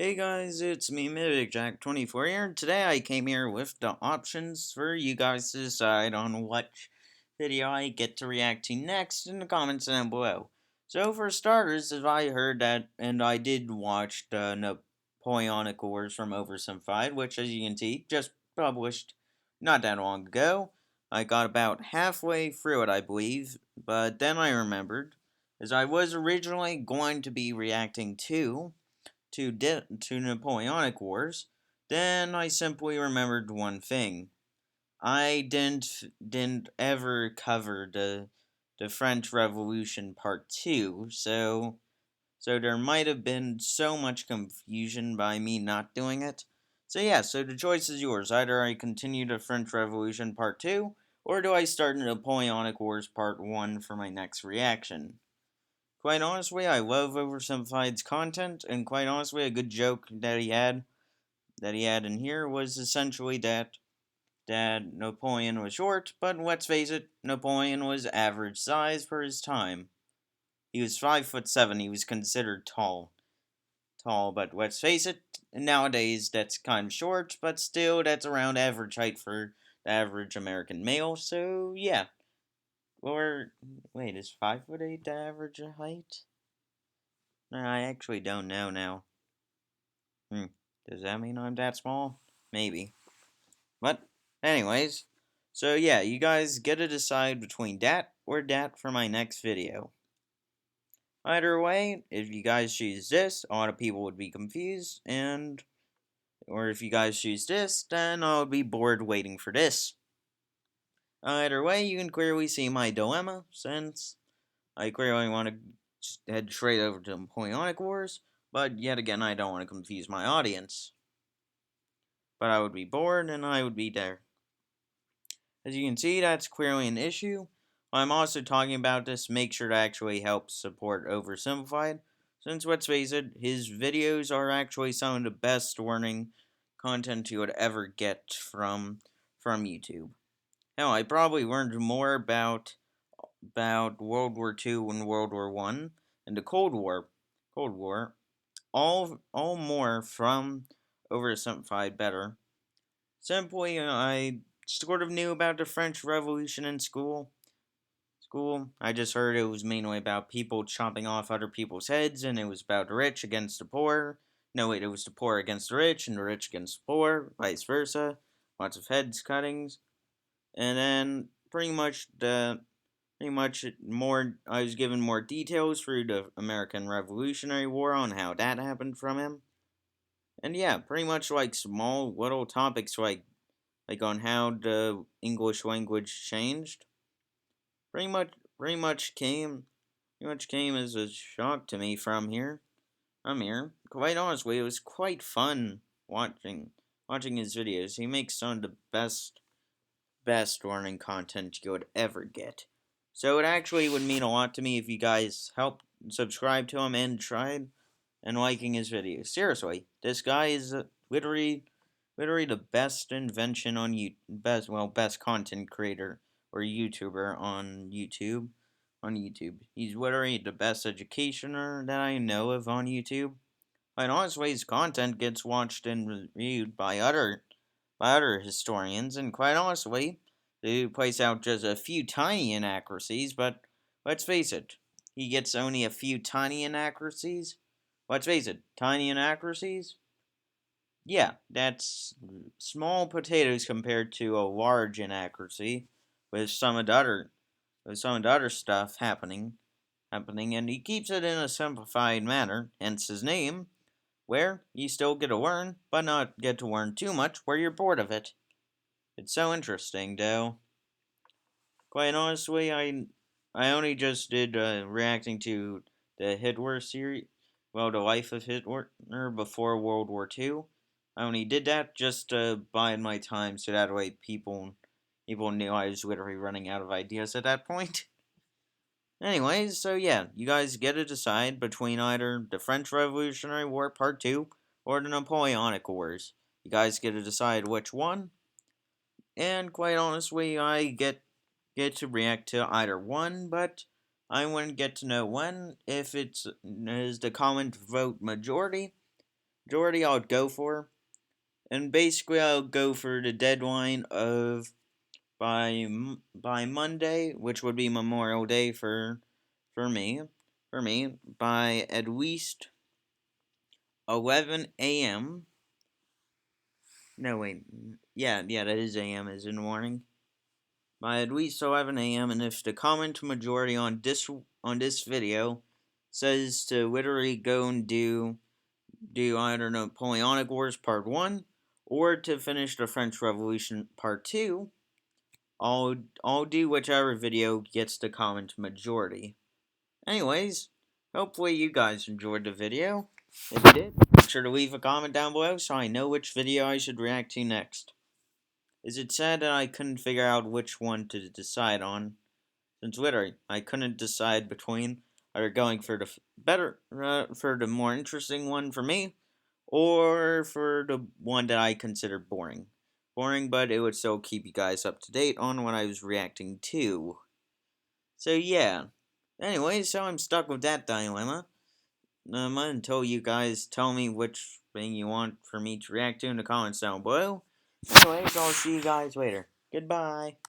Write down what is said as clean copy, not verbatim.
Hey guys, it's me, MivicJack24 here, and today I came here with the options for you guys to decide on which video I get to react to next in the comments down below. So for starters, if I heard that, and I did watch the Napoleonic Wars from OverSimplified, which as you can see, just published not that long ago. I got about halfway through it, I believe, but then I remembered, as I was originally going to be reacting to Napoleonic Wars, then I simply remembered one thing. I didn't ever cover the French Revolution Part 2, so there might have been so much confusion by me not doing it. So yeah, so the choice is yours. Either I continue the French Revolution Part 2, or do I start Napoleonic Wars Part 1 for my next reaction? Quite honestly, I love Oversimplified's content, and quite honestly, a good joke that he had in here was essentially that Napoleon was short, but let's face it, Napoleon was average size for his time. He was 5'7". He was considered tall, but let's face it, nowadays that's kind of short, but still that's around average height for the average American male. So yeah, or wait, is 5'8" the average height? No, I actually don't know now. Does that mean I'm that small? Maybe. But, anyways, so yeah, you guys get to decide between that or that for my next video. Either way, if you guys choose this, a lot of people would be confused, or if you guys choose this, then I'll be bored waiting for this. Either way, you can clearly see my dilemma, since I clearly want to head straight over to Napoleonic Wars, but yet again, I don't want to confuse my audience. But I would be bored and I would be there. As you can see, that's clearly an issue. While I'm also talking about this, make sure to actually help support Oversimplified, since let's face it, his videos are actually some of the best learning content you would ever get from YouTube. Hell, I probably learned more about World War II and World War One and the Cold War, all more from Oversimplified better. Simply, I sort of knew about the French Revolution in school. I just heard it was mainly about people chopping off other people's heads, and it was about the rich against the poor. No, wait, it was the poor against the rich, and the rich against the poor, vice versa. Lots of heads cuttings, and then more. I was given more details through the American Revolutionary War on how that happened from him. And yeah, pretty much like small little topics like on how the English language changed. Pretty much pretty much came as a shock to me from here. Quite honestly, it was quite fun watching his videos. He makes some of the best learning content you would ever get. So it actually would mean a lot to me if you guys helped subscribe to him and tried and liking his videos. Seriously, this guy is literally the best invention on best content creator or YouTuber on YouTube. He's literally the best educationer that I know of on YouTube. Quite honestly, his content gets watched and reviewed by other historians, and quite honestly, they place out just a few tiny inaccuracies, but let's face it, he gets only a few tiny inaccuracies. Let's face it, tiny inaccuracies? Yeah, that's small potatoes compared to a large inaccuracy with some of the other stuff happening, and he keeps it in a simplified manner, hence his name, where you still get to learn, but not get to learn too much where you're bored of it. It's so interesting, though. Quite honestly, I only just did reacting to the Hitler series, the life of Hitler before World War II. I only did that just to bide my time, so that way people knew I was literally running out of ideas at that point. Anyways, so yeah, you guys get to decide between either the French Revolutionary War Part 2 or the Napoleonic Wars. You guys get to decide which one, and quite honestly, I get to react to either one, but I wouldn't get to know when if it's is the comment vote majority. majority I'll go for. And basically, I'll go for the deadline of by Monday, which would be Memorial Day for me, by at least 11 a.m. No, wait, yeah, that is a.m. is in the morning. By at least 11 a.m. And if the comment majority on this video says to literally go and do either Napoleonic Wars Part 1 or to finish the French Revolution Part 2, I'll do whichever video gets the comment majority. Anyways, hopefully you guys enjoyed the video. If you did, make sure to leave a comment down below so I know which video I should react to next. Is it sad that I couldn't figure out which one to decide on? Since literally, I couldn't decide between either going for the for the more interesting one for me, or for the one that I consider boring. Boring, but it would still keep you guys up to date on what I was reacting to. So yeah. Anyway, so I'm stuck with that dilemma. Until you guys tell me which thing you want for me to react to in the comments down below. Anyways, I'll see you guys later. Goodbye.